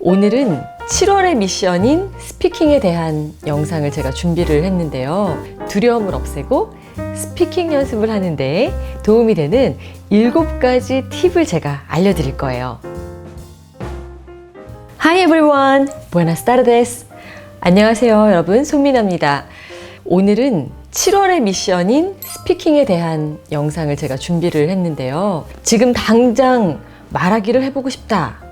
오늘은 7월의 미션인 스피킹에 대한 영상을 제가 준비를 했는데요. 두려움을 없애고 스피킹 연습을 하는데 도움이 되는 7가지 팁을 제가 알려드릴 거예요. Hi everyone! Buenas tardes! 안녕하세요 여러분, 손미나입니다. 오늘은 7월의 미션인 스피킹에 대한 영상을 제가 준비를 했는데요. 지금 당장 말하기를 해보고 싶다.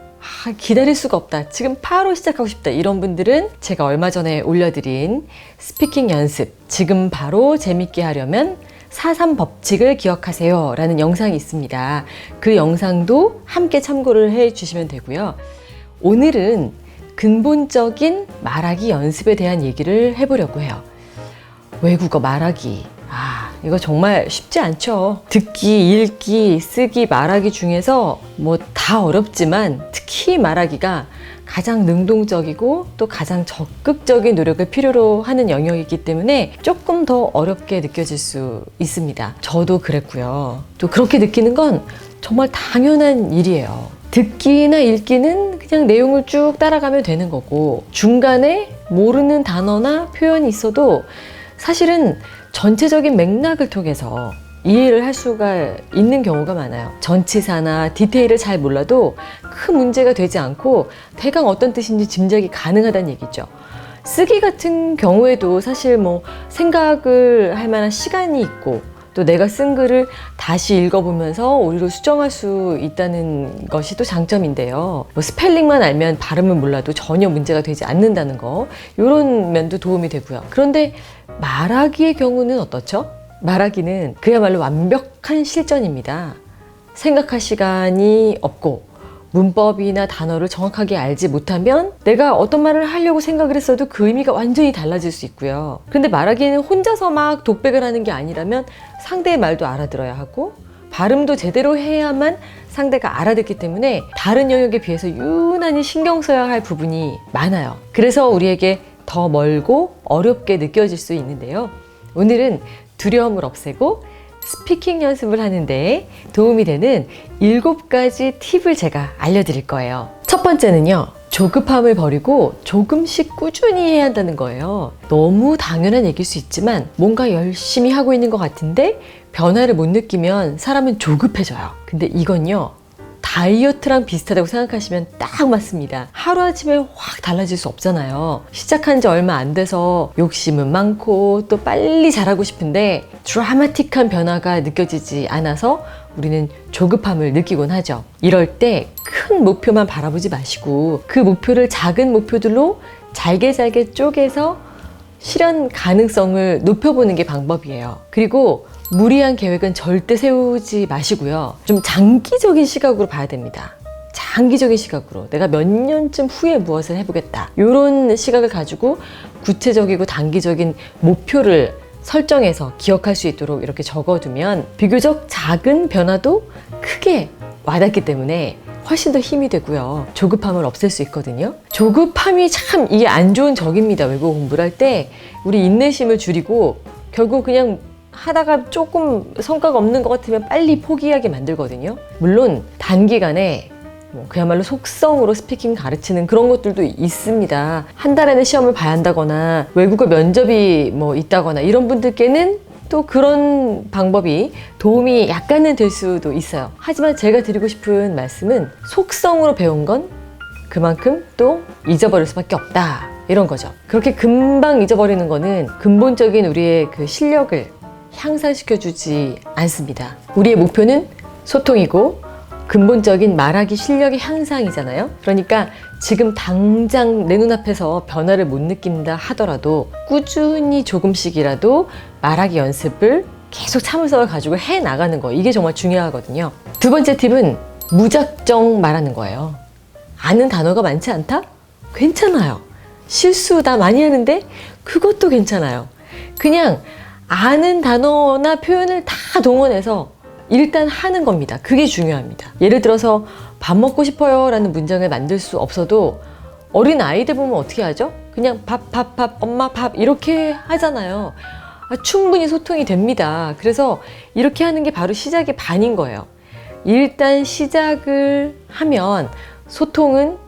기다릴 수가 없다. 지금 바로 시작하고 싶다. 이런 분들은 제가 얼마 전에 올려드린 스피킹 연습, 지금 바로 재밌게 하려면 4-3 법칙을 기억하세요 라는 영상이 있습니다. 그 영상도 함께 참고를 해 주시면 되고요. 오늘은 근본적인 말하기 연습에 대한 얘기를 해보려고 해요. 외국어 말하기. 이거 정말 쉽지 않죠. 듣기, 읽기, 쓰기, 말하기 중에서 뭐 다 어렵지만 특히 말하기가 가장 능동적이고 또 가장 적극적인 노력을 필요로 하는 영역이기 때문에 조금 더 어렵게 느껴질 수 있습니다. 저도 그랬고요. 또 그렇게 느끼는 건 정말 당연한 일이에요. 듣기나 읽기는 그냥 내용을 쭉 따라가면 되는 거고, 중간에 모르는 단어나 표현이 있어도 사실은 전체적인 맥락을 통해서 이해를 할 수가 있는 경우가 많아요. 전치사나 디테일을 잘 몰라도 큰 문제가 되지 않고 대강 어떤 뜻인지 짐작이 가능하다는 얘기죠. 쓰기 같은 경우에도 사실 뭐 생각을 할 만한 시간이 있고, 또 내가 쓴 글을 다시 읽어보면서 오류를 수정할 수 있다는 것이 또 장점인데요. 뭐 스펠링만 알면 발음은 몰라도 전혀 문제가 되지 않는다는 거, 이런 면도 도움이 되고요. 그런데 말하기의 경우는 어떻죠? 말하기는 그야말로 완벽한 실전입니다. 생각할 시간이 없고 문법이나 단어를 정확하게 알지 못하면 내가 어떤 말을 하려고 생각을 했어도 그 의미가 완전히 달라질 수 있고요. 그런데 말하기는 혼자서 막 독백을 하는 게 아니라면 상대의 말도 알아들어야 하고 발음도 제대로 해야만 상대가 알아듣기 때문에 다른 영역에 비해서 유난히 신경 써야 할 부분이 많아요. 그래서 우리에게 더 멀고 어렵게 느껴질 수 있는데요. 오늘은 두려움을 없애고 스피킹 연습을 하는데 도움이 되는 7가지 팁을 제가 알려드릴 거예요. 첫 번째는요, 조급함을 버리고 조금씩 꾸준히 해야 한다는 거예요. 너무 당연한 얘기일 수 있지만 뭔가 열심히 하고 있는 것 같은데 변화를 못 느끼면 사람은 조급해져요. 근데 이건요, 다이어트랑 비슷하다고 생각하시면 딱 맞습니다. 하루아침에 확 달라질 수 없잖아요. 시작한 지 얼마 안 돼서 욕심은 많고 또 빨리 잘하고 싶은데 드라마틱한 변화가 느껴지지 않아서 우리는 조급함을 느끼곤 하죠. 이럴 때 큰 목표만 바라보지 마시고 그 목표를 작은 목표들로 잘게 쪼개서 실현 가능성을 높여보는 게 방법이에요. 그리고 무리한 계획은 절대 세우지 마시고요. 좀 장기적인 시각으로 봐야 됩니다. 장기적인 시각으로 내가 몇 년쯤 후에 무엇을 해보겠다, 이런 시각을 가지고 구체적이고 단기적인 목표를 설정해서 기억할 수 있도록 이렇게 적어두면 비교적 작은 변화도 크게 와닿기 때문에 훨씬 더 힘이 되고요. 조급함을 없앨 수 있거든요. 조급함이 참 이게 안 좋은 적입니다. 외국어 공부를 할 때 우리 인내심을 줄이고 결국 그냥 하다가 조금 성과가 없는 것 같으면 빨리 포기하게 만들거든요. 물론 단기간에 그야말로 속성으로 스피킹 가르치는 그런 것들도 있습니다. 한 달 안에 시험을 봐야 한다거나 외국어 면접이 있다거나 이런 분들께는 또 그런 방법이 도움이 약간은 될 수도 있어요. 하지만 제가 드리고 싶은 말씀은 속성으로 배운 건 그만큼 또 잊어버릴 수밖에 없다, 이런 거죠. 그렇게 금방 잊어버리는 거는 근본적인 우리의 그 실력을 향상시켜주지 않습니다. 우리의 목표는 소통이고 근본적인 말하기 실력의 향상이잖아요. 그러니까 지금 당장 내 눈앞에서 변화를 못 느낀다 하더라도 꾸준히 조금씩이라도 말하기 연습을 계속 참을성을 가지고 해나가는 거, 이게 정말 중요하거든요. 두 번째 팁은 무작정 말하는 거예요. 아는 단어가 많지 않다? 괜찮아요. 실수 다 많이 하는데 그것도 괜찮아요. 그냥 아는 단어나 표현을 다 동원해서 일단 하는 겁니다. 그게 중요합니다. 예를 들어서 밥 먹고 싶어요 라는 문장을 만들 수 없어도 어린 아이들 보면 어떻게 하죠? 그냥 밥, 엄마 밥 이렇게 하잖아요. 충분히 소통이 됩니다. 그래서 이렇게 하는 게 바로 시작의 반인 거예요. 일단 시작을 하면 소통은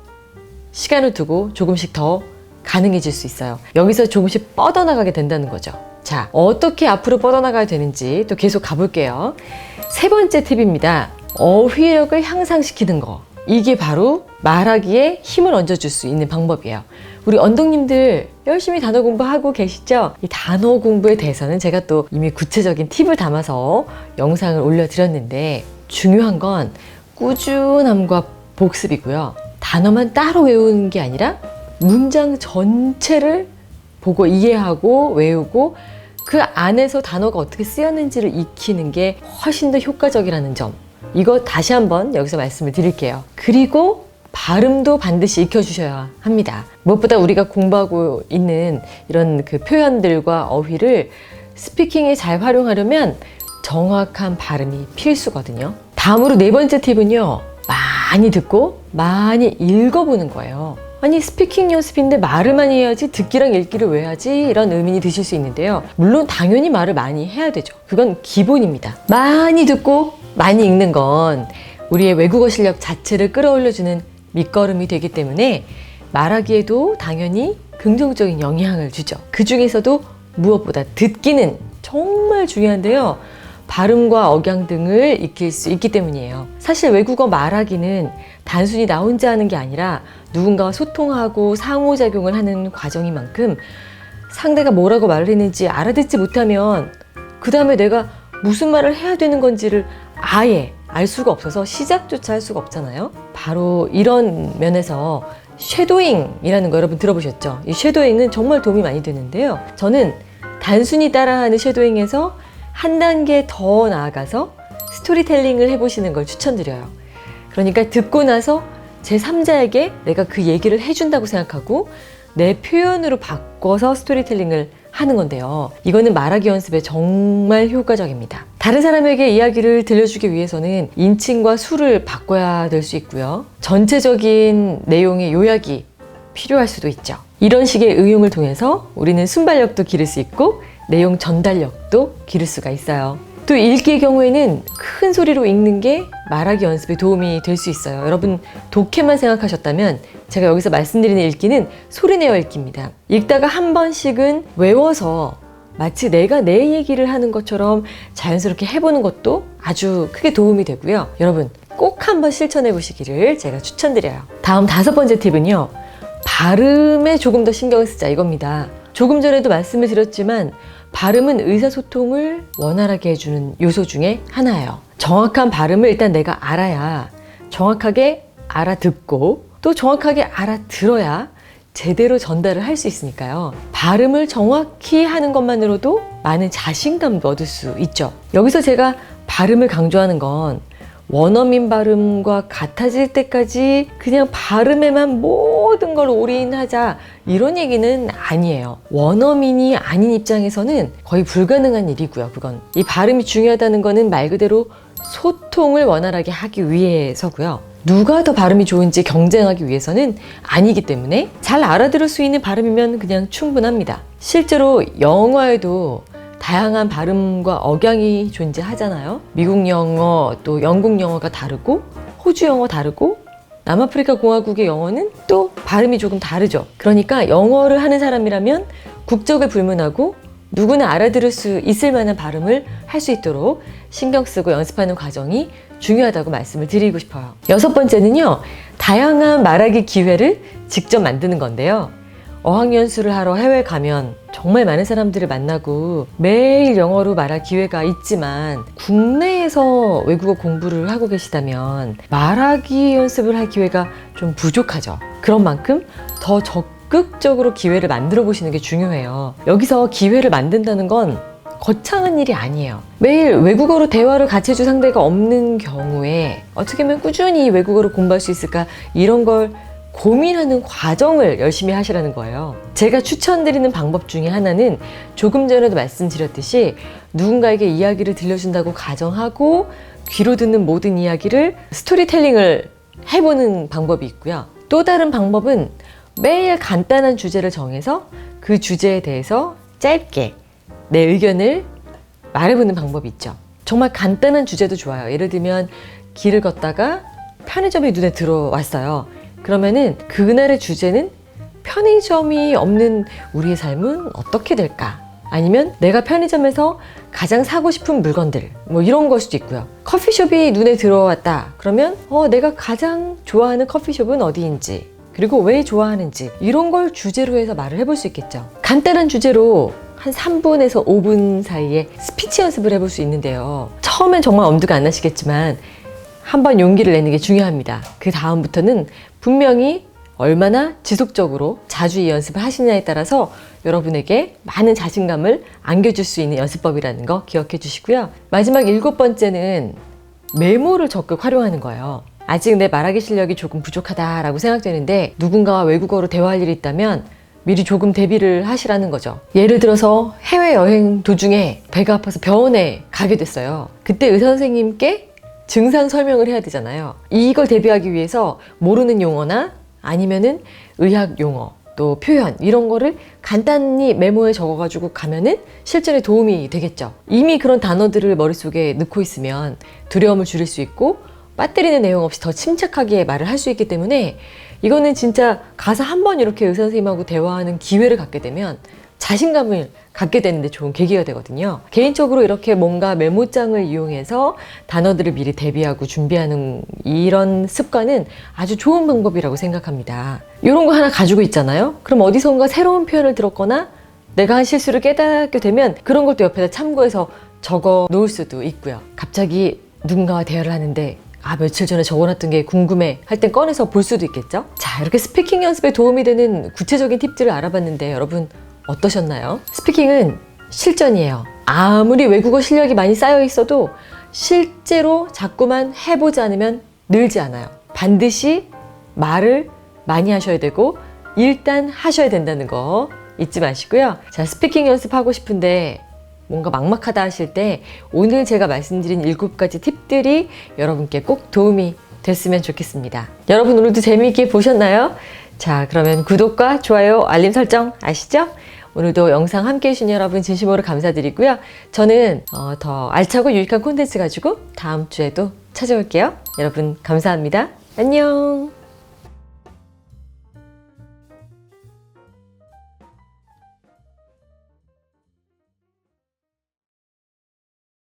시간을 두고 조금씩 더 가능해질 수 있어요. 여기서 조금씩 뻗어나가게 된다는 거죠. 자, 어떻게 앞으로 뻗어나가야 되는지 또 계속 가볼게요. 세 번째 팁입니다. 어휘력을 향상시키는 거. 이게 바로 말하기에 힘을 얹어줄 수 있는 방법이에요. 우리 언덕님들 열심히 단어 공부하고 계시죠? 이 단어 공부에 대해서는 제가 또 이미 구체적인 팁을 담아서 영상을 올려드렸는데, 중요한 건 꾸준함과 복습이고요. 단어만 따로 외우는 게 아니라 문장 전체를 보고 이해하고 외우고 그 안에서 단어가 어떻게 쓰였는지를 익히는 게 훨씬 더 효과적이라는 점, 이거 다시 한번 여기서 말씀을 드릴게요. 그리고 발음도 반드시 익혀주셔야 합니다. 무엇보다 우리가 공부하고 있는 이런 그 표현들과 어휘를 스피킹에 잘 활용하려면 정확한 발음이 필수거든요. 다음으로 네 번째 팁은요, 많이 듣고 많이 읽어보는 거예요. 아니, 스피킹 연습인데 말을 많이 해야지 듣기랑 읽기를 왜 하지? 이런 의문이 드실 수 있는데요. 물론 당연히 말을 많이 해야 되죠. 그건 기본입니다. 많이 듣고 많이 읽는 건 우리의 외국어 실력 자체를 끌어올려주는 밑거름이 되기 때문에 말하기에도 당연히 긍정적인 영향을 주죠. 그 중에서도 무엇보다 듣기는 정말 중요한데요. 발음과 억양 등을 익힐 수 있기 때문이에요. 사실 외국어 말하기는 단순히 나 혼자 하는 게 아니라 누군가와 소통하고 상호작용을 하는 과정인 만큼 상대가 뭐라고 말을 했는지 알아듣지 못하면 그 다음에 내가 무슨 말을 해야 되는 건지를 아예 알 수가 없어서 시작조차 할 수가 없잖아요. 바로 이런 면에서 쉐도잉이라는 거 여러분 들어보셨죠? 이 쉐도잉은 정말 도움이 많이 되는데요. 저는 단순히 따라하는 쉐도잉에서 한 단계 더 나아가서 스토리텔링을 해보시는 걸 추천드려요. 그러니까 듣고 나서 제3자에게 내가 그 얘기를 해준다고 생각하고 내 표현으로 바꿔서 스토리텔링을 하는 건데요. 이거는 말하기 연습에 정말 효과적입니다. 다른 사람에게 이야기를 들려주기 위해서는 인칭과 수를 바꿔야 될 수 있고요. 전체적인 내용의 요약이 필요할 수도 있죠. 이런 식의 응용을 통해서 우리는 순발력도 기를 수 있고 내용 전달력도 기를 수가 있어요. 또 읽기의 경우에는 큰 소리로 읽는 게 말하기 연습에 도움이 될 수 있어요. 여러분 독해만 생각하셨다면 제가 여기서 말씀드리는 읽기는 소리내어 읽기입니다. 읽다가 한 번씩은 외워서 마치 내가 내 얘기를 하는 것처럼 자연스럽게 해보는 것도 아주 크게 도움이 되고요. 여러분 꼭 한번 실천해 보시기를 제가 추천드려요. 다음 5번째 팁은요, 발음에 조금 더 신경을 쓰자 이겁니다. 조금 전에도 말씀을 드렸지만 발음은 의사소통을 원활하게 해주는 요소 중에 하나예요. 정확한 발음을 일단 내가 알아야 정확하게 알아듣고 또 정확하게 알아들어야 제대로 전달을 할 수 있으니까요. 발음을 정확히 하는 것만으로도 많은 자신감도 얻을 수 있죠. 여기서 제가 발음을 강조하는 건 원어민 발음과 같아질 때까지 그냥 발음에만 모든 걸 올인하자 이런 얘기는 아니에요. 원어민이 아닌 입장에서는 거의 불가능한 일이고요. 그건 이 발음이 중요하다는 거는 말 그대로 소통을 원활하게 하기 위해서고요. 누가 더 발음이 좋은지 경쟁하기 위해서는 아니기 때문에 잘 알아들을 수 있는 발음이면 그냥 충분합니다. 실제로 영어에도 다양한 발음과 억양이 존재하잖아요. 미국 영어, 또 영국 영어가 다르고 호주 영어 다르고 남아프리카 공화국의 영어는 또 발음이 조금 다르죠. 그러니까 영어를 하는 사람이라면 국적을 불문하고 누구나 알아들을 수 있을 만한 발음을 할 수 있도록 신경 쓰고 연습하는 과정이 중요하다고 말씀을 드리고 싶어요. 6번째는요, 다양한 말하기 기회를 직접 만드는 건데요. 어학연수를 하러 해외 가면 정말 많은 사람들을 만나고 매일 영어로 말할 기회가 있지만 국내에서 외국어 공부를 하고 계시다면 말하기 연습을 할 기회가 좀 부족하죠. 그런 만큼 더 적극적으로 기회를 만들어 보시는 게 중요해요. 여기서 기회를 만든다는 건 거창한 일이 아니에요. 매일 외국어로 대화를 같이 해줄 상대가 없는 경우에 어떻게 하면 꾸준히 외국어를 공부할 수 있을까, 이런 걸 고민하는 과정을 열심히 하시라는 거예요. 제가 추천드리는 방법 중에 하나는 조금 전에도 말씀드렸듯이 누군가에게 이야기를 들려준다고 가정하고 귀로 듣는 모든 이야기를 스토리텔링을 해보는 방법이 있고요. 또 다른 방법은 매일 간단한 주제를 정해서 그 주제에 대해서 짧게 내 의견을 말해보는 방법이 있죠. 정말 간단한 주제도 좋아요. 예를 들면 길을 걷다가 편의점이 눈에 들어왔어요. 그러면은 그날의 주제는 편의점이 없는 우리의 삶은 어떻게 될까? 아니면 내가 편의점에서 가장 사고 싶은 물건들, 뭐 이런 걸 수도 있고요. 커피숍이 눈에 들어왔다. 그러면 내가 가장 좋아하는 커피숍은 어디인지, 그리고 왜 좋아하는지, 이런 걸 주제로 해서 말을 해볼 수 있겠죠. 간단한 주제로 한 3분에서 5분 사이에 스피치 연습을 해볼 수 있는데요. 처음엔 정말 엄두가 안 나시겠지만 한번 용기를 내는 게 중요합니다. 그 다음부터는 분명히 얼마나 지속적으로 자주 이 연습을 하시냐에 따라서 여러분에게 많은 자신감을 안겨줄 수 있는 연습법이라는 거 기억해 주시고요. 마지막 7번째는 메모를 적극 활용하는 거예요. 아직 내 말하기 실력이 조금 부족하다라고 생각되는데 누군가와 외국어로 대화할 일이 있다면 미리 조금 대비를 하시라는 거죠. 예를 들어서 해외여행 도중에 배가 아파서 병원에 가게 됐어요. 그때 의사 선생님께 증상 설명을 해야 되잖아요. 이걸 대비하기 위해서 모르는 용어나 아니면은 의학 용어, 또 표현 이런 거를 간단히 메모에 적어가지고 가면은 실전에 도움이 되겠죠. 이미 그런 단어들을 머릿속에 넣고 있으면 두려움을 줄일 수 있고 빠뜨리는 내용 없이 더 침착하게 말을 할 수 있기 때문에 이거는 진짜 가서 한번 이렇게 의사 선생님하고 대화하는 기회를 갖게 되면 자신감을 갖게 되는데 좋은 계기가 되거든요. 개인적으로 이렇게 뭔가 메모장을 이용해서 단어들을 미리 대비하고 준비하는 이런 습관은 아주 좋은 방법이라고 생각합니다. 이런 거 하나 가지고 있잖아요. 그럼 어디선가 새로운 표현을 들었거나 내가 한 실수를 깨닫게 되면 그런 걸 또 옆에다 참고해서 적어 놓을 수도 있고요. 갑자기 누군가와 대화를 하는데 며칠 전에 적어놨던 게 궁금해 할 땐 꺼내서 볼 수도 있겠죠. 자, 이렇게 스피킹 연습에 도움이 되는 구체적인 팁들을 알아봤는데 여러분 어떠셨나요? 스피킹은 실전이에요. 아무리 외국어 실력이 많이 쌓여 있어도 실제로 자꾸만 해보지 않으면 늘지 않아요. 반드시 말을 많이 하셔야 되고 일단 하셔야 된다는 거 잊지 마시고요. 자, 스피킹 연습하고 싶은데 뭔가 막막하다 하실 때 오늘 제가 말씀드린 7가지 팁들이 여러분께 꼭 도움이 됐으면 좋겠습니다. 여러분 오늘도 재미있게 보셨나요? 자, 그러면 구독과 좋아요, 알림 설정 아시죠? 오늘도 영상 함께 해주신 여러분 진심으로 감사드리고요. 저는 더 알차고 유익한 콘텐츠 가지고 다음 주에도 찾아올게요. 여러분 감사합니다. 안녕.